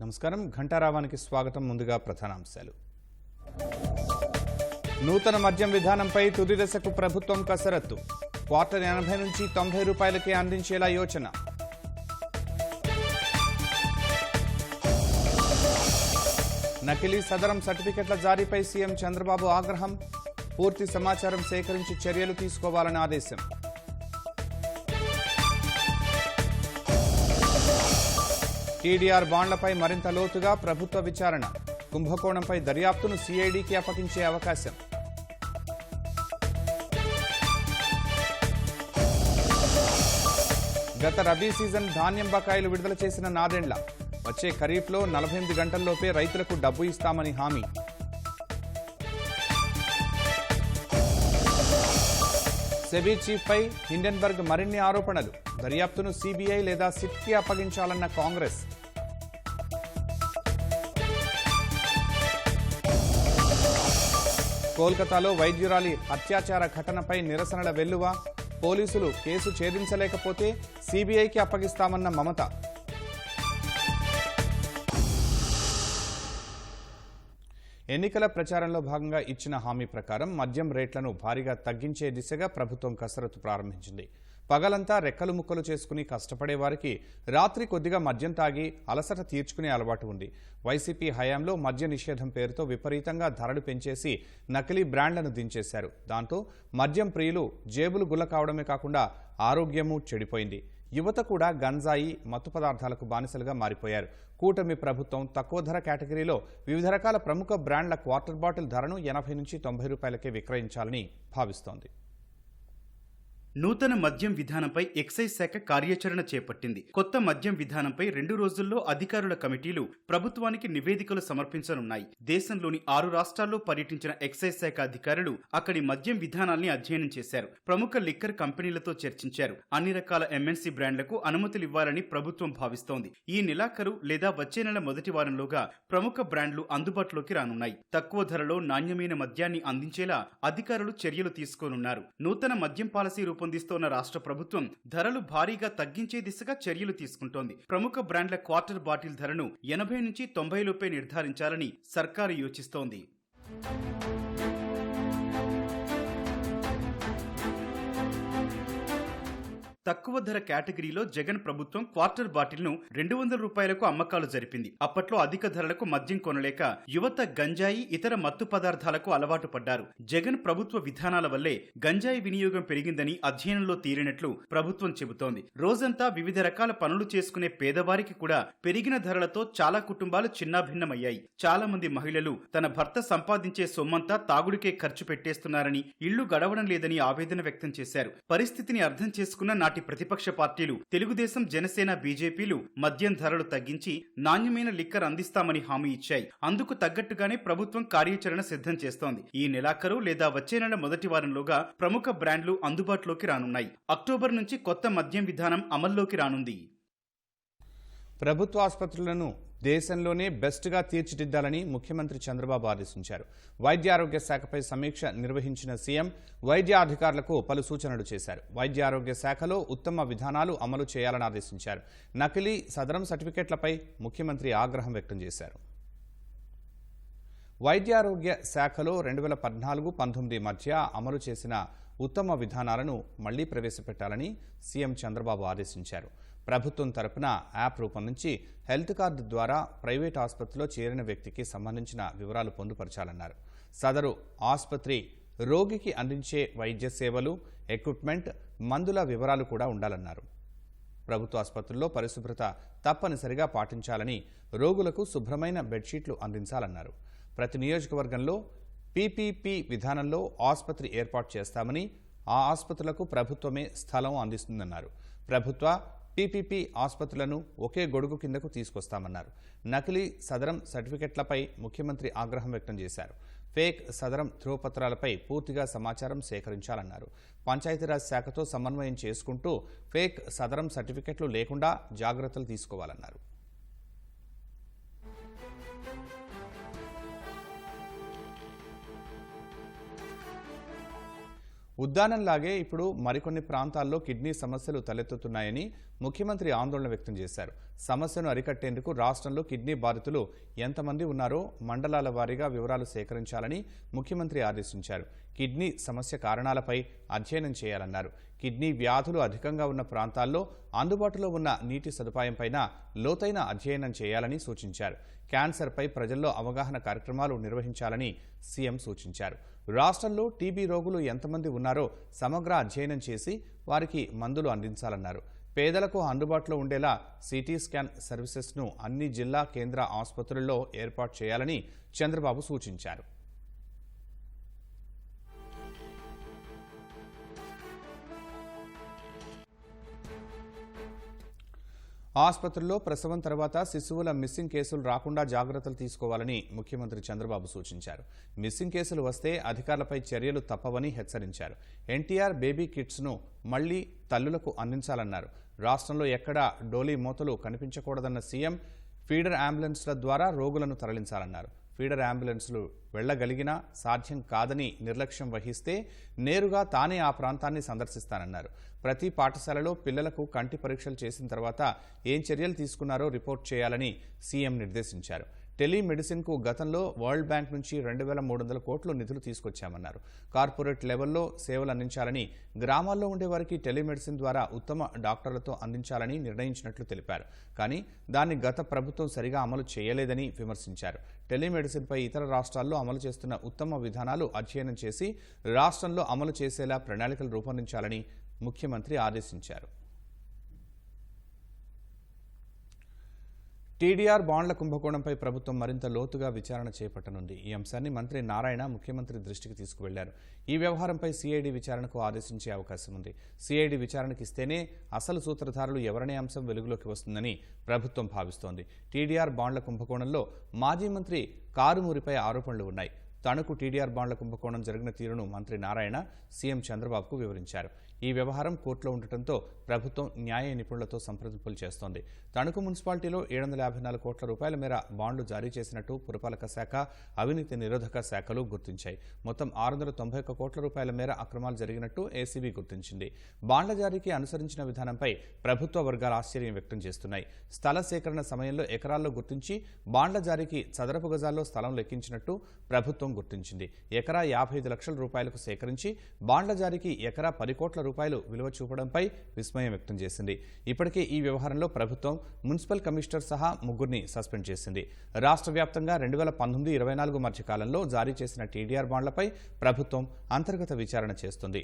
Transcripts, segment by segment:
నమస్కారం. ఘంటారావానికి స్వాగతం. ముందుగా ప్రధానాంశాలు. నూతన మద్యం విధానంపై తుది దశకు ప్రభుత్వం కసరత్తు. క్వార్టర్ 80 నుంచి 90 రూపాయలకే అందించేలా యోచన. నకిలీ సదరం సర్టిఫికెట్ల జారీపై సీఎం చంద్రబాబు ఆగ్రహం. పూర్తి సమాచారం సేకరించి చర్యలు తీసుకోవాలని ఆదేశం. టీడీఆర్ బాండ్లపై మరింత లోతుగా ప్రభుత్వ విచారణ. కుంభకోణంపై దర్యాప్తును సీఐడీకి అప్పగించే అవకాశం. గత రబీ సీజన్ ధాన్యం బకాయిలు విడుదల చేసిన నాదెండ్ల. వచ్చే ఖరీఫ్లో 48 గంటల్లోపే రైతులకు డబ్బు ఇస్తామని హామీ. సెబీ చీఫ్పై హిండెన్బర్గ్ మరిన్ని ఆరోపణలు. దర్యాప్తును సీబీఐ లేదా సిట్కి అప్పగించాలన్న కాంగ్రెస్. కోల్కతాలో వైద్యురాలి అత్యాచార ఘటనపై నిరసనల వెల్లువ. పోలీసులు కేసు ఛేదించలేకపోతే సీబీఐకి అప్పగిస్తామన్న మమత. ఎన్నికల ప్రచారంలో భాగంగా ఇచ్చిన హామీ ప్రకారం మద్యం రేట్లను భారీగా తగ్గించే దిశగా ప్రభుత్వం కసరత్తు ప్రారంభించింది. పగలంతా రెక్కలు ముక్కలు చేసుకుని కష్టపడే వారికి రాత్రి కొద్దిగా మద్యం తాగి అలసట తీర్చుకునే అలవాటు ఉంది. వైసీపీ హయాంలో మద్య నిషేధం పేరుతో విపరీతంగా ధరలు పెంచేసి నకిలీ బ్రాండ్లను దించేశారు. దాంతో మద్యం ప్రియులు జేబులు గుల్ల కావడమే కాకుండా ఆరోగ్యమూ చెడిపోయింది. యువత కూడా గంజాయి, మత్తు పదార్థాలకు బానిసలుగా మారిపోయారు. కూటమి ప్రభుత్వం తక్కువ ధర కేటగిరీలో వివిధ రకాల ప్రముఖ బ్రాండ్ల క్వార్టర్ బాటిల్ ధరను 80 నుంచి 90 రూపాయలకే విక్రయించాలని భావిస్తోంది. నూతన మద్యం విధానంపై ఎక్సైజ్ శాఖ కార్యాచరణ చేపట్టింది. కొత్త మద్యం విధానంపై 2 రోజుల్లో అధికారుల కమిటీలు ప్రభుత్వానికి నివేదికలు సమర్పించనున్నాయి. దేశంలోని 6 రాష్ట్రాల్లో పర్యటించిన ఎక్సైజ్ శాఖ అధికారులు అక్కడి మద్యం విధానాల్ని అధ్యయనం చేశారు. ప్రముఖ లిక్కర్ కంపెనీలతో చర్చించారు. అన్ని రకాల ఎంఎన్సీ బ్రాండ్లకు అనుమతులివ్వాలని ప్రభుత్వం భావిస్తోంది. ఈ నెలాఖరు లేదా వచ్చే నెల మొదటి వారంలోగా ప్రముఖ బ్రాండ్లు అందుబాటులోకి రానున్నాయి. తక్కువ ధరలో నాణ్యమైన మద్యాన్ని అందించేలా అధికారులు చర్యలు తీసుకోనున్నారు. నూతన మద్యం పాలసీ రూపొందిస్తోన్న రాష్ట్ర ప్రభుత్వం ధరలు భారీగా తగ్గించే దిశగా చర్యలు తీసుకుంటోంది. ప్రముఖ బ్రాండ్ల క్వార్టర్ బాటిల్ ధరను 80 నుంచి 90 లోపే నిర్ధారించాలని సర్కారు యోచిస్తోంది. తక్కువ ధర కేటగిరీలో జగన్ ప్రభుత్వం క్వార్టర్ బాటిల్ ను 200 రూపాయలకు అమ్మకాలు జరిపింది. అప్పట్లో అధిక ధరలకు మద్యం కొనలేక యువత గంజాయి, ఇతర మత్తు పదార్థాలకు అలవాటు పడ్డారు. జగన్ ప్రభుత్వ విధానాల వల్లే గంజాయి వినియోగం పెరిగిందని అధ్యయనంలో తీరినట్లు ప్రభుత్వం చెబుతోంది. రోజంతా వివిధ రకాల పనులు చేసుకునే పేదవారికి కూడా పెరిగిన ధరలతో చాలా కుటుంబాలు చిన్నాభిన్నమయ్యాయి. చాలా మంది మహిళలు తన భర్త సంపాదించే సొమ్మంతా తాగుడికే ఖర్చు పెట్టేస్తున్నారని, ఇళ్లు గడవడం లేదని ఆవేదన వ్యక్తం చేశారు. పరిస్థితిని అర్థం చేసుకున్న నాటి ప్రతిపక్ష పార్టీలు తెలుగుదేశం, జనసేన, బీజేపీలు మద్యం ధరలు తగ్గించి నాణ్యమైన లిక్కర్ అందిస్తామని హామీ ఇచ్చాయి. అందుకు తగ్గట్టుగానే ప్రభుత్వం కార్యాచరణ సిద్ధం చేస్తోంది. ఈ నెలాఖరు లేదా వచ్చే నెల మొదటి వారంలోగా ప్రముఖ బ్రాండ్లు అందుబాటులోకి రానున్నాయి. అక్టోబర్ నుంచి కొత్త మద్యం విధానం అమల్లోకి రానుంది. ప్రభుత్వ ఆసుపత్రులను దేశంలోనే బెస్ట్గా తీర్చిదిద్దాలని ముఖ్యమంత్రి చంద్రబాబు ఆదేశించారు. వైద్య ఆరోగ్య శాఖపై సమీక్ష నిర్వహించిన సీఎం వైద్య అధికారులకు పలు సూచనలు చేశారు. వైద్య ఆరోగ్య శాఖలో ఉత్తమ విధానాలు అమలు చేయాలని ఆదేశించారు. నకిలీ సదరం సర్టిఫికెట్లపై ముఖ్యమంత్రి ఆగ్రహం వ్యక్తం చేశారు. వైద్య ఆరోగ్య శాఖలో 2014-19 మధ్య అమలు చేసిన ఉత్తమ విధానాలను మళ్లీ ప్రవేశపెట్టాలని సీఎం చంద్రబాబు ఆదేశించారు. ప్రభుత్వం తరపున యాప్ రూపొందించి హెల్త్ కార్డు ద్వారా ప్రైవేట్ ఆసుపత్రిలో చేరిన వ్యక్తికి సంబంధించిన వివరాలు పొందుపరచాలన్నారు. సదరు ఆసుపత్రి రోగికి అందించే వైద్య సేవలు, ఎక్విప్మెంట్, మందుల వివరాలు కూడా ఉండాలన్నారు. ప్రభుత్వ ఆసుపత్రుల్లో పరిశుభ్రత తప్పనిసరిగా పాటించాలని, రోగులకు శుభ్రమైన బెడ్షీట్లు అందించాలన్నారు. ప్రతి నియోజకవర్గంలో పీపీపీ విధానంలో ఆసుపత్రి ఏర్పాటు చేస్తామని, ఆ ఆసుపత్రులకు ప్రభుత్వమే స్థలం అందిస్తుందన్నారు. ప్రభుత్వ పీపీపీ ఆసుపత్రులను ఒకే గొడుగు కిందకు తీసుకొస్తామన్నారు. నకిలీ సదరం సర్టిఫికెట్లపై ముఖ్యమంత్రి ఆగ్రహం వ్యక్తం చేశారు. ఫేక్ సదరం ధ్రువపత్రాలపై పూర్తిగా సమాచారం సేకరించాలన్నారు. పంచాయతీరాజ్ శాఖతో సమన్వయం చేసుకుంటూ ఫేక్ సదరం సర్టిఫికెట్లు లేకుండా జాగ్రత్తలు తీసుకోవాలన్నారు. ఉద్దానంలాగే ఇప్పుడు మరికొన్ని ప్రాంతాల్లో కిడ్నీ సమస్యలు తలెత్తుతున్నాయని ముఖ్యమంత్రి ఆందోళన వ్యక్తం చేశారు. సమస్యను అరికట్టేందుకు రాష్ట్రంలో కిడ్నీ బాధితులు ఎంతమంది ఉన్నారో మండలాల వారీగా వివరాలు సేకరించాలని ముఖ్యమంత్రి ఆదేశించారు. కిడ్నీ సమస్య కారణాలపై అధ్యయనం చేయాలన్నారు. కిడ్నీ వ్యాధులు అధికంగా ఉన్న ప్రాంతాల్లో అందుబాటులో ఉన్న నీటి సదుపాయంపైన లోతైన అధ్యయనం చేయాలని సూచించారు. క్యాన్సర్పై ప్రజల్లో అవగాహన కార్యక్రమాలు నిర్వహించాలని సీఎం సూచించారు. రాష్ట్రంలో టీబీ రోగులు ఎంతమంది ఉన్నారో సమగ్ర అధ్యయనం చేసి వారికి మందులు అందించాలన్నారు. పేదలకు అందుబాటులో ఉండేలా సిటీ స్కాన్ సర్వీసెస్ను అన్ని జిల్లా కేంద్ర ఆసుపత్రుల్లో ఏర్పాటు చేయాలని చంద్రబాబు సూచించారు. ఆసుపత్రుల్లో ప్రసవం తర్వాత శిశువుల మిస్సింగ్ కేసులు రాకుండా జాగ్రత్తలు తీసుకోవాలని ముఖ్యమంత్రి చంద్రబాబు సూచించారు. మిస్సింగ్ కేసులు వస్తే అధికారులపై చర్యలు తప్పవని హెచ్చరించారు. ఎన్టీఆర్ బేబీ కిట్స్ను మళ్లీ తల్లులకు అందించాలన్నారు. రాష్ట్రంలో ఎక్కడా డోలీ మూతలు కనిపించకూడదన్న సీఎం ఫీడర్ అంబులెన్స్ల ద్వారా రోగులను తరలించాలన్నారు. ఫీడర్ అంబులెన్స్లు వెళ్లగలిగినా సాధ్యం కాదని నిర్లక్ష్యం వహిస్తే నేరుగా తానే ఆ ప్రాంతాన్ని సందర్శిస్తానన్నారు. ప్రతి పాఠశాలలో పిల్లలకు కంటి పరీక్షలు చేసిన తర్వాత ఏం చర్యలు తీసుకున్నారో రిపోర్ట్ చేయాలని సీఎం నిర్దేశించారు. టెలిమెడిసిన్కు గతంలో వరల్డ్ బ్యాంక్ నుంచి 2,300 కోట్లు నిధులు తీసుకొచ్చామన్నారు. కార్పొరేట్ లెవెల్లో సేవలు అందించాలని, గ్రామాల్లో ఉండేవారికి టెలిమెడిసిన్ ద్వారా ఉత్తమ డాక్టర్లతో అందించాలని నిర్ణయించినట్లు తెలిపారు. కానీ దాన్ని గత ప్రభుత్వం సరిగా అమలు చేయలేదని విమర్శించారు. టెలిమెడిసిన్పై ఇతర రాష్ట్రాల్లో అమలు చేస్తున్న ఉత్తమ విధానాలు అధ్యయనం చేసి రాష్ట్రంలో అమలు చేసేలా ప్రణాళికలు రూపొందించాలని ముఖ్యమంత్రి ఆదేశించారు. టీడీఆర్ బాండ్ల కుంభకోణంపై ప్రభుత్వం మరింత లోతుగా విచారణ చేపట్టనుంది. ఈ అంశాన్ని మంత్రి నారాయణ ముఖ్యమంత్రి దృష్టికి తీసుకువెళ్లారు. ఈ వ్యవహారంపై సీఐడీ విచారణకు ఆదేశించే అవకాశం ఉంది. సీఐడీ విచారణకు ఇస్తేనే అసలు సూత్రధారులు ఎవరనే అంశం వెలుగులోకి వస్తుందని ప్రభుత్వం భావిస్తోంది. టీడీఆర్ బాండ్ల కుంభకోణంలో మాజీ మంత్రి కారుమూరిపై ఆరోపణలు ఉన్నాయి. తణుకు టీడీఆర్ బాండ్ల కుంభకోణం జరిగిన తీరును మంత్రి నారాయణ సీఎం చంద్రబాబుకు వివరించారు. ఈ వ్యవహారం కోర్టులో ఉండటంతో ప్రభుత్వం న్యాయ నిపుణులతో సంప్రదింపులు చేస్తోంది. తణుకు మున్సిపాలిటీలో 754 కోట్ల రూపాయల మేర బాండ్లు జారీ చేసినట్టు పురపాలక శాఖ, అవినీతి నిరోధక శాఖలు గుర్తించాయి. మొత్తం 691 కోట్ల రూపాయల మేర అక్రమాలు జరిగినట్టు ఏసీబీ గుర్తించింది. బాండ్ల జారీకి అనుసరించిన విధానంపై ప్రభుత్వ వర్గాలు ఆశ్చర్యం వ్యక్తం చేస్తున్నాయి. స్థల సేకరణ సమయంలో ఎకరాల్లో గుర్తించి బాండ్ల జారీకి చదరపు గజాల్లో స్థలం లెక్కించినట్టు ప్రభుత్వం గుర్తించింది. ఎకరా 55 లక్షల రూపాయలకు సేకరించి బాండ్ల జారీకి ఎకరా 10 కోట్ల రూపాయలు విలువ చూపడంపై విస్మయం వ్యక్తం చేసింది. ఇప్పటికే ఈ వ్యవహారంలో ప్రభుత్వం మున్సిపల్ కమిషనర్ సహా 3 సస్పెండ్ చేసింది. రాష్ట్ర వ్యాప్తంగా 2019-24 మధ్య కాలంలో జారీ చేసిన టీడీఆర్ బాండ్లపై ప్రభుత్వం అంతర్గత విచారణ చేస్తుంది.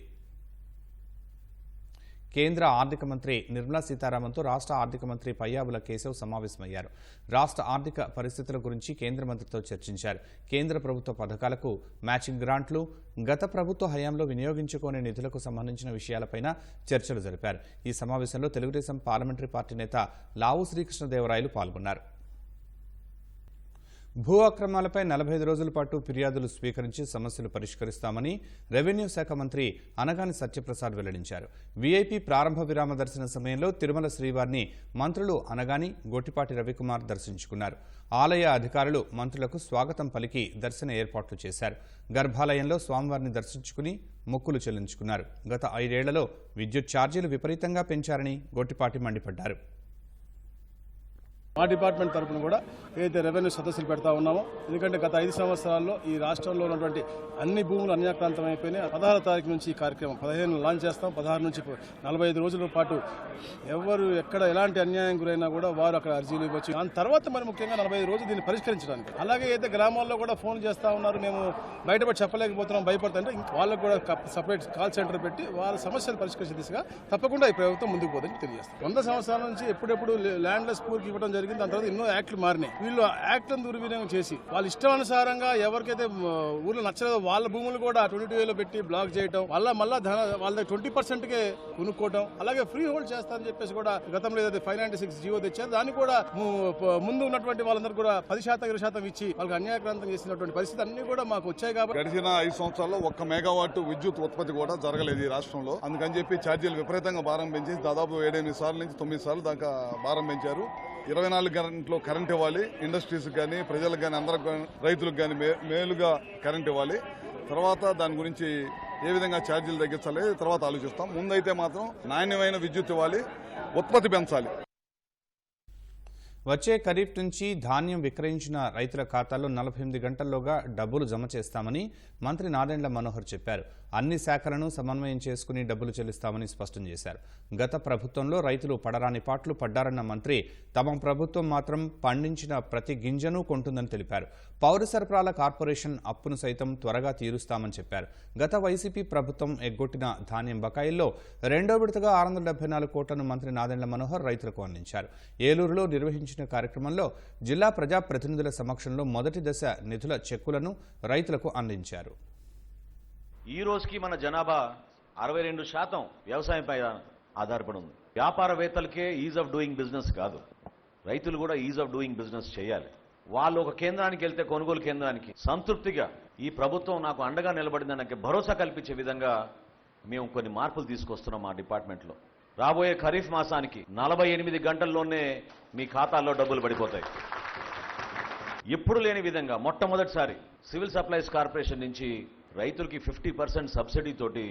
కేంద్ర ఆర్థిక మంత్రి నిర్మలా సీతారామన్తో రాష్ట్ర ఆర్థిక మంత్రి పయ్యావుల కేశవ్ సమావేశమయ్యారు. రాష్ట్ర ఆర్థిక పరిస్థితుల గురించి కేంద్ర మంత్రితో చర్చించారు. కేంద్ర ప్రభుత్వ పథకాలకు మ్యాచింగ్ గ్రాంట్లు, గత ప్రభుత్వ హయాంలో వినియోగించుకోని నిధులకు సంబంధించిన విషయాలపైన చర్చలు జరిపారు. ఈ సమావేశంలో తెలుగుదేశం పార్లమెంటరీ పార్టీ నేత లావు శ్రీకృష్ణదేవరాయలు పాల్గొన్నారు. భూ అక్రమాలపై 45 రోజుల పాటు ఫిర్యాదులు స్వీకరించి సమస్యలు పరిష్కరిస్తామని రెవెన్యూ శాఖ మంత్రి అనగాని సత్యప్రసాద్ వెల్లడించారు. వీఐపీ ప్రారంభ విరామ దర్శన సమయంలో తిరుమల శ్రీవారిని మంత్రులు అనగాని, గొట్టిపాటి రవికుమార్ దర్శించుకున్నారు. ఆలయ అధికారులు మంత్రులకు స్వాగతం పలికి దర్శన ఏర్పాట్లు చేశారు. గర్భాలయంలో స్వామివారిని దర్శించుకుని మొక్కులు చెల్లించుకున్నారు. గత 5 ఏళ్లలో విద్యుత్ ఛార్జీలు విపరీతంగా పెంచారని గొట్టిపాటి మండిపడ్డారు. మా డిపార్ట్మెంట్ తరఫున కూడా ఏదైతే రెవెన్యూ సదస్సులు పెడతా ఉన్నామో, ఎందుకంటే గత 5 సంవత్సరాల్లో ఈ రాష్ట్రంలో ఉన్నటువంటి అన్ని భూములు అన్యాక్రాంతం అయిపోయినాయి. 16వ తారీఖు నుంచి ఈ కార్యక్రమం 15 లాంచ్ చేస్తాం. 16 నుంచి 45 రోజుల పాటు ఎవరు ఎక్కడ ఎలాంటి అన్యాయం గురైనా కూడా వారు అక్కడ అర్జీలు ఇవ్వచ్చు. దాని తర్వాత మరి ముఖ్యంగా 45 రోజులు దీన్ని పరిష్కరించడానికి. అలాగే అయితే గ్రామాల్లో కూడా ఫోన్ చేస్తా ఉన్నారు, మేము బయటపడి చెప్పలేకపోతున్నాం, భయపడుతుంటే వాళ్ళకు కూడా సపరేట్ కాల్ సెంటర్ పెట్టి వాళ్ళ సమస్యలు పరిష్కరించే దిశగా తప్పకుండా ఈ ప్రభుత్వం ముందుకు పోదని తెలియజేస్తాం. 100 సంవత్సరాల నుంచి ఎప్పుడెప్పుడు ల్యాండ్లెస్ పూర్కి ఇవ్వడం జరిగింది. దాని తర్వాత ఎన్నో యాక్ట్లు మారినాయి. వీళ్ళు యాక్ట్లను దుర్వినియోగం చేసి వాళ్ళ ఇష్టానుసారంగా ఎవరికైతే ఊర్లో నచ్చలేదో వాళ్ళ భూములు కూడా 22A పెట్టి బ్లాక్ చేయడం, మళ్ళా వాళ్ళ 20%కే కొనుక్కోవడం, అలాగే ఫ్రీ హోల్డ్ చేస్తారని చెప్పేసి కూడా గతంలో ఏదైతే 596 జీవో తెచ్చారు దాన్ని కూడా ముందు ఉన్నటువంటి వాళ్ళందరూ కూడా 10% 20% ఇచ్చి వాళ్ళకి అన్యాయక్రాంతం చేసినటువంటి పరిస్థితి అన్ని కూడా మాకు వచ్చాయి. కాబట్టి గడిచిన 5 సంవత్సరాల్లో 1 మెగావాట్ విద్యుత్ ఉత్పత్తి కూడా జరగలేదు ఈ రాష్ట్రంలో. అందుకని చెప్పి ఛార్జీలు విపరీతంగా భారం పెంచి దాదాపు 7-8 సార్లు నుంచి 9 సార్లు దాకా భారం పెంచారు. 24 గంటలు కరెంట్ ఇవ్వాలి, ఇండస్ట్రీస్కి కానీ ప్రజలకు కానీ అందరికి కానీ రైతులకు కానీ మేలుగా కరెంట్ ఇవ్వాలి. తర్వాత దాని గురించి ఏ విధంగా ఛార్జీలు తగ్గించాలి తర్వాత ఆలోచిస్తాం. ముందైతే మాత్రం నాణ్యమైన విద్యుత్ ఇవ్వాలి, ఉత్పత్తి పెంచాలి. వచ్చే ఖరీఫ్ నుంచి ధాన్యం విక్రయించిన రైతుల ఖాతాల్లో 48 గంటల్లోగా డబ్బులు జమ చేస్తామని మంత్రి నాదెండ్ల మనోహర్ చెప్పారు. అన్ని శాఖలను సమన్వయం చేసుకుని డబ్బులు చెల్లిస్తామని స్పష్టం చేశారు. గత ప్రభుత్వంలో రైతులు పడరాని పాట్లు పడ్డారన్న మంత్రి తమ ప్రభుత్వం మాత్రం పండించిన ప్రతి గింజను కొంటుందని తెలిపారు. పౌర సరఫరాల కార్పొరేషన్ అప్పును సైతం త్వరగా తీరుస్తామని చెప్పారు. గత వైసీపీ ప్రభుత్వం ఎగ్గొట్టిన ధాన్యం బకాయిల్లో రెండో విడతగా 674 కోట్లను మంత్రి నాదెండ్ల మనోహర్ రైతులకు అందించారు. ఏలూరులో నిర్వహించిన కార్యక్రమంలో జిల్లా ప్రజా ప్రతినిధుల సమక్షంలో మొదటి దశ నిధుల చెక్కులను రైతులకు అందించారు. ఈ రోజుకి మన జనాభా 62% వ్యవసాయంపై ఆధారపడి ఉంది. వ్యాపారవేత్తలకే ఈజ్ ఆఫ్ డూయింగ్ బిజినెస్ కాదు, రైతులు కూడా ఈజ్ ఆఫ్ డూయింగ్ బిజినెస్ చేయాలి. వాళ్ళు ఒక కేంద్రానికి వెళ్తే కొనుగోలు కేంద్రానికి సంతృప్తిగా ఈ ప్రభుత్వం నాకు అండగా నిలబడిందనకి భరోసా కల్పించే విధంగా మేము కొన్ని మార్పులు తీసుకొస్తున్నాం మా డిపార్ట్మెంట్లో. రాబోయే ఖరీఫ్ మాసానికి 48 గంటల్లోనే మీ ఖాతాల్లో డబ్బులు పడిపోతాయి. ఎప్పుడు లేని విధంగా మొట్టమొదటిసారి సివిల్ సప్లైస్ కార్పొరేషన్ నుంచి రైతులకి 50% సబ్సిడీ తోటి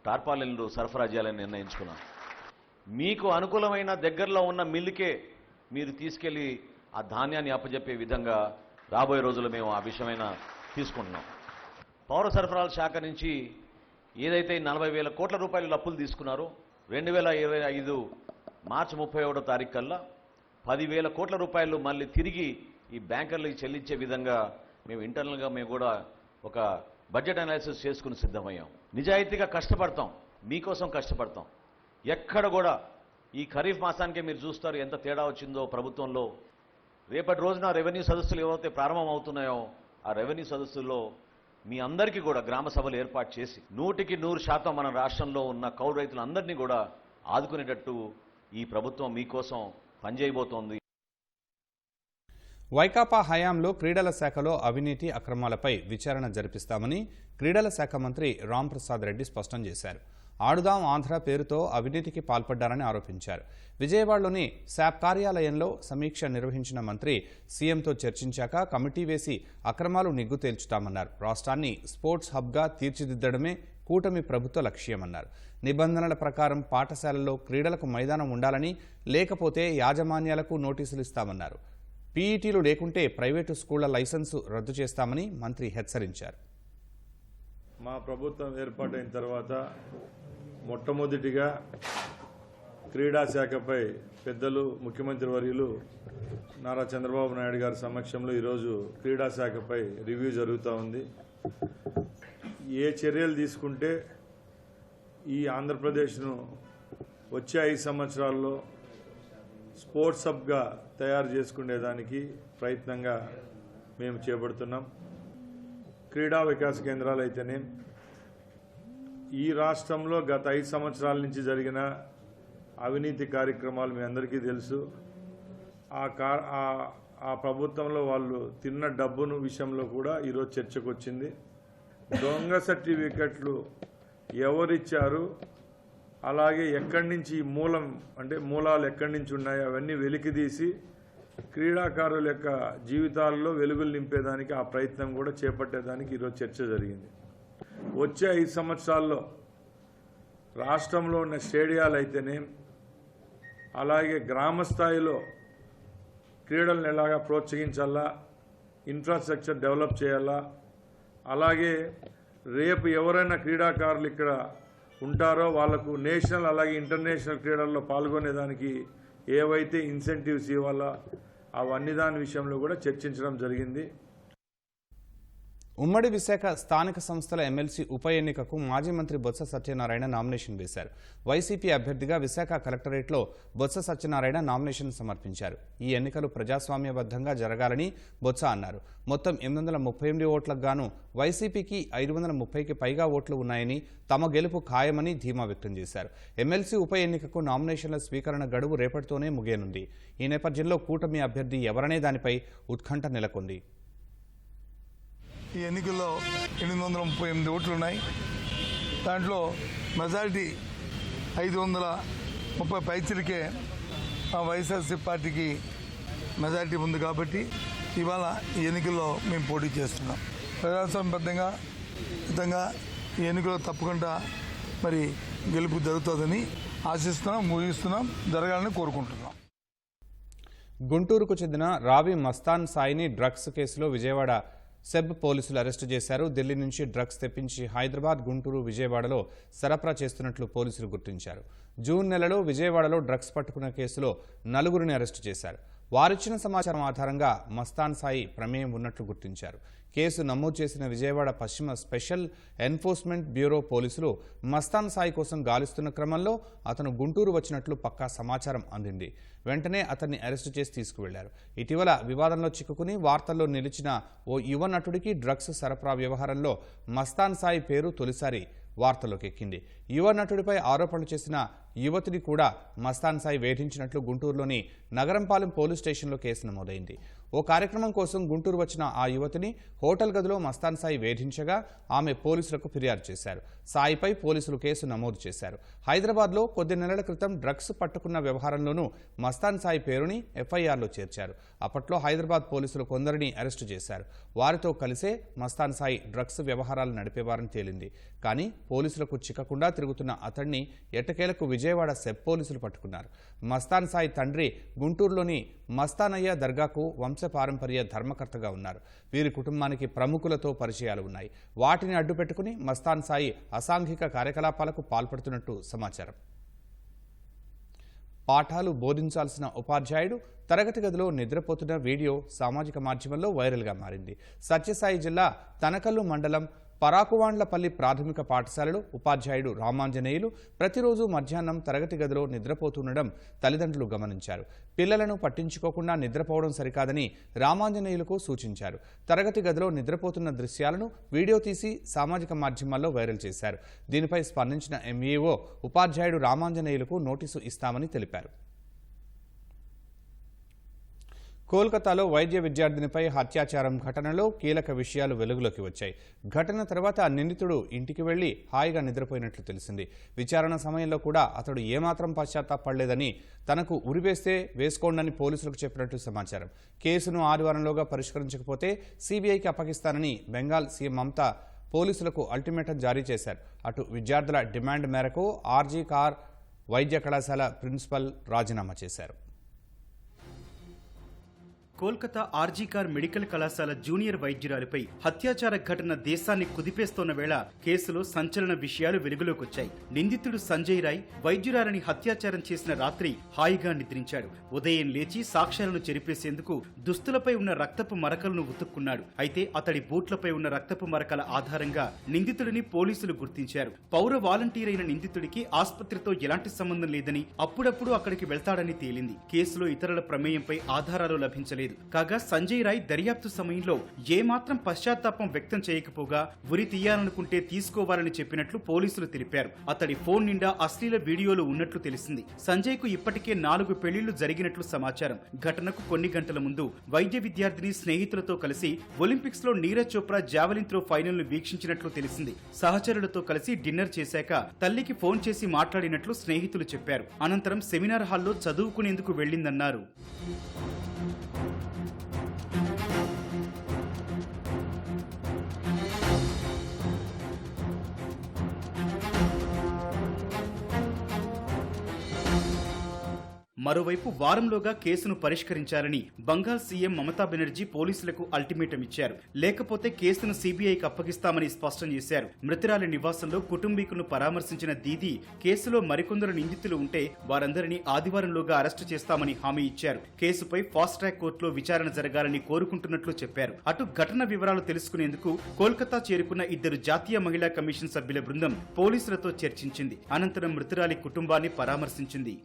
టార్పాలిన్లు సరఫరా చేయాలని నిర్ణయించుకున్నాం. మీకు అనుకూలమైన దగ్గరలో ఉన్న మిల్లుకే మీరు తీసుకెళ్లి ఆ ధాన్యాన్ని అప్పజెప్పే విధంగా రాబోయే రోజుల్లో మేము ఆ విషయమైన తీసుకుంటున్నాం. పౌర సరఫరాల శాఖ నుంచి ఏదైతే 40,000 కోట్ల రూపాయలు అప్పులు తీసుకున్నారో 2025 మార్చి 31వ తారీఖు కల్లా 10,000 కోట్ల రూపాయలు మళ్ళీ తిరిగి ఈ బ్యాంకర్లకు చెల్లించే విధంగా మేము ఇంటర్నల్గా మేము కూడా ఒక బడ్జెట్ అనాలిసిస్ చేసుకుని సిద్ధమయ్యాం. నిజాయితీగా కష్టపడతాం, మీకోసం కష్టపడతాం. ఎక్కడ కూడా ఈ ఖరీఫ్ మాసానికే మీరు చూస్తారు ఎంత తేడా వచ్చిందో ప్రభుత్వంలో. రేపటి రోజున రెవెన్యూ సదస్సులు ఏవైతే ప్రారంభం అవుతున్నాయో ఆ రెవెన్యూ సదస్సుల్లో మీ అందరికీ కూడా గ్రామ సభలు ఏర్పాటు చేసి 100% మన రాష్ట్రంలో ఉన్న కౌలు రైతులందరినీ కూడా ఆదుకునేటట్టు ఈ ప్రభుత్వం మీకోసం పనిచేయబోతోంది. వైకాపా హయాంలో క్రీడల శాఖలో అవినీతి అక్రమాలపై విచారణ జరిపిస్తామని క్రీడల శాఖ మంత్రి రాంప్రసాద్ రెడ్డి స్పష్టం చేశారు. ఆడుదాం ఆంధ్ర పేరుతో అవినీతికి పాల్పడ్డారని ఆరోపించారు. విజయవాడలోని శాప్ కార్యాలయంలో సమీక్ష నిర్వహించిన మంత్రి సీఎంతో చర్చించాక కమిటీ వేసి అక్రమాలు నిగ్గు తేల్చుతామన్నారు. రాష్ట్రాన్ని స్పోర్ట్స్ హబ్గా తీర్చిదిద్దడమే కూటమి ప్రభుత్వ లక్ష్యమన్నారు. నిబంధనల ప్రకారం పాఠశాలల్లో క్రీడలకు మైదానం ఉండాలని, లేకపోతే యాజమాన్యాలకు నోటీసులు ఇస్తామన్నారు. పీఈటీలు లేకుంటే ప్రైవేటు స్కూళ్ల లైసెన్సు రద్దు చేస్తామని మంత్రి హెచ్చరించారు. మా ప్రభుత్వం ఏర్పాటైన తర్వాత మొట్టమొదటిగా క్రీడా శాఖపై పెద్దలు ముఖ్యమంత్రి వర్యులు నారా చంద్రబాబు నాయుడు గారి సమక్షంలో ఈరోజు క్రీడా శాఖపై రివ్యూ జరుగుతూ ఉంది. ఏ చర్యలు తీసుకుంటే ఈ ఆంధ్రప్రదేశ్ను వచ్చే 5 సంవత్సరాల్లో స్పోర్ట్స్ హబ్గా తయారు చేసుకునేదానికి ప్రయత్నంగా మేము చేపడుతున్నాం. క్రీడా వికాస కేంద్రాలు అయితేనే ఈ రాష్ట్రంలో గత 5 సంవత్సరాల నుంచి జరిగిన అవినీతి కార్యక్రమాలు మీ అందరికీ తెలుసు. ఆ ప్రభుత్వంలో వాళ్ళు తిన్న డబ్బును విషయంలో కూడా ఈరోజు చర్చకు వచ్చింది. దొంగ సర్టిఫికెట్లు ఎవరిచ్చారు, అలాగే ఎక్కడి నుంచి మూలాలు ఎక్కడి నుంచి ఉన్నాయో అవన్నీ వెలికితీసి క్రీడాకారుల యొక్క జీవితాల్లో వెలుగులు నింపేదానికి ఆ ప్రయత్నం కూడా చేపట్టేదానికి ఈరోజు చర్చ జరిగింది. వచ్చే 5 సంవత్సరాల్లో రాష్ట్రంలో ఉన్న స్టేడియాలు అయితేనే, అలాగే గ్రామ స్థాయిలో క్రీడలను ఎలాగా ప్రోత్సహించాలా, ఇన్ఫ్రాస్ట్రక్చర్ డెవలప్ చేయాలా, అలాగే రేపు ఎవరైనా క్రీడాకారులు ఇక్కడ ఉంటారో వాళ్లకు నేషనల్ అలాగే ఇంటర్నేషనల్ క్రీడల్లో పాల్గొనేదానికి ఏవైతే ఇన్సెంటివ్స్ ఇవ్వాలా అవన్నీ దాని విషయంలో కూడా చర్చించడం జరిగింది. ఉమ్మడి విశాఖ స్థానిక సంస్థల ఎమ్మెల్సీ ఉప ఎన్నికకు మాజీ మంత్రి బొత్స సత్యనారాయణ నామినేషన్ వేశారు. వైసీపీ అభ్యర్థిగా విశాఖ కలెక్టరేట్లో బొత్స సత్యనారాయణ నామినేషన్ సమర్పించారు. ఈ ఎన్నికలు ప్రజాస్వామ్యబద్ధంగా జరగాలని బొత్స అన్నారు. మొత్తం 838 ఓట్లకు గాను వైసీపీకి 530కి పైగా ఓట్లు ఉన్నాయని, తమ గెలుపు ఖాయమని ధీమా వ్యక్తం చేశారు. ఎమ్మెల్సీ ఉప ఎన్నికకు నామినేషన్ల స్వీకరణ గడువు రేపటితోనే ముగియనుంది. ఈ నేపథ్యంలో కూటమి అభ్యర్థి ఎవరనే దానిపై ఉత్కంఠ నెలకొంది. ఈ ఎన్నికల్లో 838 ఓట్లు ఉన్నాయి. దాంట్లో మెజారిటీ 530 పైచిలకే వైఎస్ఆర్సీపీ పార్టీకి మెజారిటీ ఉంది. కాబట్టి ఇవాళ ఈ ఎన్నికల్లో మేము పోటీ చేస్తున్నాం. ప్రజాస్వామ్యబద్ధంగా ఈ ఎన్నికల్లో తప్పకుండా మరి గెలుపు జరుగుతుందని ఆశిస్తున్నాం, ముగిస్తున్నాం, జరగాలని కోరుకుంటున్నాం. గుంటూరుకు చెందిన రావి మస్తాన్ సాయిని డ్రగ్స్ కేసులో విజయవాడ సెబ్ పోలీసులు అరెస్టు చేశారు. ఢిల్లీ నుంచి డ్రగ్స్ తెప్పించి హైదరాబాద్, గుంటూరు, విజయవాడలో సరఫరా చేస్తున్నట్లు పోలీసులు గుర్తించారు. జూన్ నెలలో విజయవాడలో డ్రగ్స్ పట్టుకున్న కేసులో 4గురిని అరెస్టు చేశారు. వారిచ్చిన సమాచారం ఆధారంగా మస్తాన్ సాయి ప్రమేయం ఉన్నట్లు గుర్తించారు. కేసు నమోదు చేసిన విజయవాడ పశ్చిమ స్పెషల్ ఎన్ఫోర్స్మెంట్ బ్యూరో పోలీసులు మస్తాన్ సాయి కోసం గాలిస్తున్న క్రమంలో అతను గుంటూరు వచ్చినట్లు పక్కా సమాచారం అందింది. వెంటనే అతన్ని అరెస్టు చేసి తీసుకువెళ్లారు. ఇటీవల వివాదంలో చిక్కుకుని వార్తల్లో నిలిచిన ఓ యువ నటుడికి డ్రగ్స్ సరఫరా వ్యవహారంలో మస్తాన్ సాయి పేరు తొలిసారి వార్తల్లోకి ఎక్కింది. యువ నటుడిపై ఆరోపణలు చేసిన యువతిని కూడా మస్తాన్ సాయి వేధించినట్లు గుంటూరులోని నగరంపాలెం పోలీస్ స్టేషన్లో కేసు నమోదైంది. ఓ కార్యక్రమం కోసం గుంటూరు వచ్చిన ఆ యువతిని హోటల్ గదిలో మస్తాన్ సాయి వేధించగా ఆమె పోలీసులకు ఫిర్యాదు చేశారు. సాయిపై పోలీసులు కేసు నమోదు చేశారు. హైదరాబాద్లో కొద్ది నెలల క్రితం డ్రగ్స్ పట్టుకున్న వ్యవహారంలోనూ మస్తాన్ సాయి పేరుని ఎఫ్ఐఆర్లో చేర్చారు. అప్పట్లో హైదరాబాద్ పోలీసులు కొందరిని అరెస్టు చేశారు. వారితో కలిసే మస్తాన్ సాయి డ్రగ్స్ వ్యవహారాలు నడిపేవారని తేలింది. కానీ పోలీసులకు చిక్కకుండా తిరుగుతున్న అతన్ని ఎట్టకేలకు విజయవాడ సెబ్ పోలీసులు పట్టుకున్నారు. మస్తాన్ సాయి తండ్రి గుంటూరులోని మస్తానయ్య దర్గాకు వంశపారంపర్య ధర్మకర్తగా ఉన్నారు. వీరి కుటుంబానికి ప్రముఖులతో పరిచయాలు ఉన్నాయి. వాటిని అడ్డుపెట్టుకుని మస్తాన్ సాయి అసాంఘిక కార్యకలాపాలకు పాల్పడుతున్నట్టు సమాచారం. పాఠాలు బోధించాల్సిన ఉపాధ్యాయుడు తరగతి గదిలో నిద్రపోతున్న వీడియో సామాజిక మాధ్యమంలో వైరల్గా మారింది. సత్యసాయి జిల్లా తనకల్లు మండలం పరాకువాండ్లపల్లి ప్రాథమిక పాఠశాలలో ఉపాధ్యాయుడు రామాంజనేయులు ప్రతిరోజు మధ్యాహ్నం తరగతి గదిలో నిద్రపోతుండడం తల్లిదండ్రులు గమనించారు. పిల్లలను పట్టించుకోకుండా నిద్రపోవడం సరికాదని రామాంజనేయులకు సూచించారు. తరగతి గదిలో నిద్రపోతున్న దృశ్యాలను వీడియో తీసి సామాజిక మాధ్యమాల్లో వైరల్ చేశారు. దీనిపై స్పందించిన ఎంఈఓ ఉపాధ్యాయుడు రామాంజనేయులకు నోటీసు ఇస్తామని తెలిపారు. కోల్కతాలో వైద్య విద్యార్థినిపై అత్యాచారం ఘటనలో కీలక విషయాలు వెలుగులోకి వచ్చాయి. ఘటన తర్వాత నిందితుడు ఇంటికి వెళ్లి హాయిగా నిద్రపోయినట్లు తెలిసింది. విచారణ సమయంలో కూడా అతడు ఏమాత్రం పశ్చాత్తాపడలేదని, తనకు ఉరివేస్తే వేసుకోండని పోలీసులకు చెప్పినట్లు సమాచారం. కేసును ఆదివారంలోగా పరిష్కరించకపోతే సీబీఐకి అప్పగిస్తానని బెంగాల్ సీఎం మమతా పోలీసులకు అల్టిమేటం జారీ చేశారు. అటు విద్యార్థుల డిమాండ్ మేరకు ఆర్జీ కార్ వైద్య కళాశాల ప్రిన్సిపల్ రాజీనామా చేశారు. కోల్కతా ఆర్జీ కార్ మెడికల్ కళాశాల జూనియర్ వైద్యురాలిపై అత్యాచార ఘటన దేశాన్ని కుదిపేస్తోన్న వేళ కేసులో సంచలన విషయాలు వెలుగులోకొచ్చాయి. నిందితుడు సంజయ్ రాయ్ వైద్యురాలిని అత్యాచారం చేసిన రాత్రి హాయిగా నిద్రించాడు. ఉదయం లేచి సాక్ష్యాలను చెరిపేసేందుకు దుస్తులపై ఉన్న రక్తపు మరకలను ఉతుక్కున్నాడు. అయితే అతడి బూట్లపై ఉన్న రక్తపు మరకల ఆధారంగా నిందితుడిని పోలీసులు గుర్తించారు. పౌర వాలంటీర్ అయిన నిందితుడికి ఆసుపత్రితో ఎలాంటి సంబంధం లేదని, అప్పుడప్పుడు అక్కడికి వెళ్తాడని తేలింది. కేసులో ఇతరుల ప్రమేయంపై ఆధారాలు లభించలేదు. కాగా సంజయ్ రాయ్ దర్యాప్తు సమయంలో ఏమాత్రం పశ్చాత్తాపం వ్యక్తం చేయకపోగా ఉరి తీయాలనుకుంటే తీసుకోవాలని చెప్పినట్లు పోలీసులు తెలిపారు. అతడి ఫోన్ నిండా అశ్లీల వీడియోలు ఉన్నట్లు తెలిసింది. సంజయ్ కు ఇప్పటికే 4 పెళ్లిళ్లు జరిగినట్లు సమాచారం. ఘటనకు కొన్ని గంటల ముందు వైద్య విద్యార్థిని స్నేహితులతో కలిసి ఒలింపిక్స్ లో Neeraj Chopra javelin throw final ను వీక్షించినట్లు తెలిసింది. సహచరులతో కలిసి డిన్నర్ చేశాక తల్లికి ఫోన్ చేసి మాట్లాడినట్లు స్నేహితులు చెప్పారు. అనంతరం సెమినార్ హాల్లో చదువుకునేందుకు వెళ్లిందన్నారు. మరోవైపు వారంలోగా కేసును పరిష్కరించాలని బంగాల్ సీఎం మమతా బెనర్జీ పోలీసులకు అల్టిమేటం ఇచ్చారు. లేకపోతే కేసును సీబీఐకి అప్పగిస్తామని స్పష్టం చేశారు. మృతురాలి నివాసంలో కుటుంబీకులను పరామర్శించిన దీదీ కేసులో మరికొందరు నిందితులు ఉంటే వారందరినీ ఆదివారంలోగా అరెస్టు చేస్తామని హామీ ఇచ్చారు. కేసుపై ఫాస్ట్ ట్రాక్ కోర్టులో విచారణ జరగాలని కోరుకుంటున్నట్లు చెప్పారు. అటు ఘటన వివరాలు తెలుసుకునేందుకు కోల్కతా చేరుకున్న 2 జాతీయ మహిళా కమిషన్ సభ్యుల బృందం పోలీసులతో చర్చించింది. అనంతరం మృతురాలి కుటుంబాన్ని పరామర్శించింది.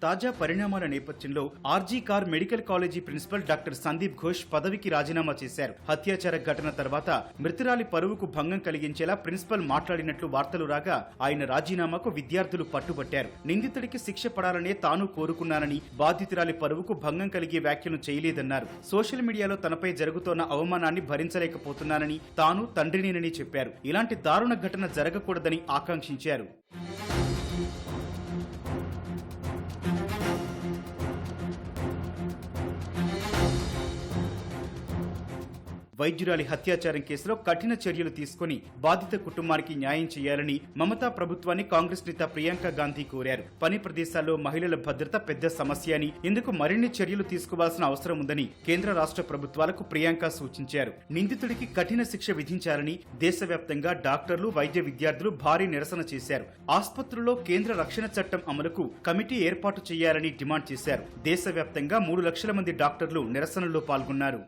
తాజా పరిణామాల నేపథ్యంలో RG Kar medical college principal doctor Sandeep Ghosh పదవికి రాజీనామా చేశారు. అత్యాచార ఘటన తర్వాత మృతురాలి పరువుకు భంగం కలిగించేలా ప్రిన్సిపల్ మాట్లాడినట్లు వార్తలు రాగా ఆయన రాజీనామాకు విద్యార్థులు పట్టుబట్టారు. నిందితుడికి శిక్ష పడాలనే తాను కోరుకున్నానని, బాధితురాలి పరువుకు భంగం కలిగే వ్యాఖ్యలు చేయలేదన్నారు. సోషల్ మీడియాలో తనపై జరుగుతోన్న అవమానాన్ని భరించలేకపోతున్నానని, తాను తండ్రినేనని చెప్పారు. ఇలాంటి దారుణ ఘటన జరగకూడదని ఆకాంక్షించారు. వైద్యురాలి హత్యాచారం కేసులో కఠిన చర్యలు తీసుకుని బాధిత కుటుంబానికి న్యాయం చేయాలని మమతా ప్రభుత్వాన్ని కాంగ్రెస్ నేత ప్రియాంక గాంధీ కోరారు. పని ప్రదేశాల్లో మహిళల భద్రత పెద్ద సమస్య అని, ఇందుకు మరిన్ని చర్యలు తీసుకోవాల్సిన అవసరం ఉందని కేంద్ర రాష్ట్ర ప్రభుత్వాలకు ప్రియాంక సూచించారు. నిందితుడికి కఠిన శిక్ష విధించాలని దేశవ్యాప్తంగా డాక్టర్లు, వైద్య విద్యార్థులు భారీ నిరసన చేశారు. ఆసుపత్రుల్లో కేంద్ర రక్షణ చట్టం అమలుకు కమిటీ ఏర్పాటు చేయాలని డిమాండ్ చేశారు. దేశవ్యాప్తంగా 3 లక్షల మంది డాక్టర్లు నిరసనలో పాల్గొన్నారు.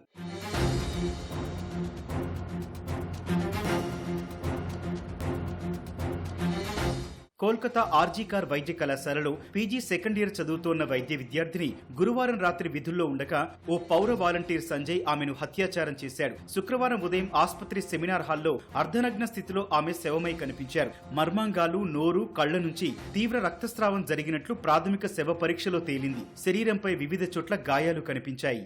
కోల్కతా ఆర్జీకార్ వైద్య కళాశాలలో పీజీ సెకండ్ ఇయర్ చదువుతోన్న వైద్య విద్యార్థిని గురువారం రాత్రి విధుల్లో ఉండగా ఓ పౌర వాలంటీర్ సంజయ్ ఆమెను హత్యాచారం చేశాడు. శుక్రవారం ఉదయం ఆసుపత్రి సెమినార్ హాల్లో అర్ధనగ్న స్థితిలో ఆమె శవమై కనిపించారు. మర్మాంగాలు, నోరు, కళ్ల నుంచి తీవ్ర రక్తస్రావం జరిగినట్లు ప్రాథమిక శవ పరీక్షలో తేలింది. శరీరంపై వివిధ చోట్ల గాయాలు కనిపించాయి.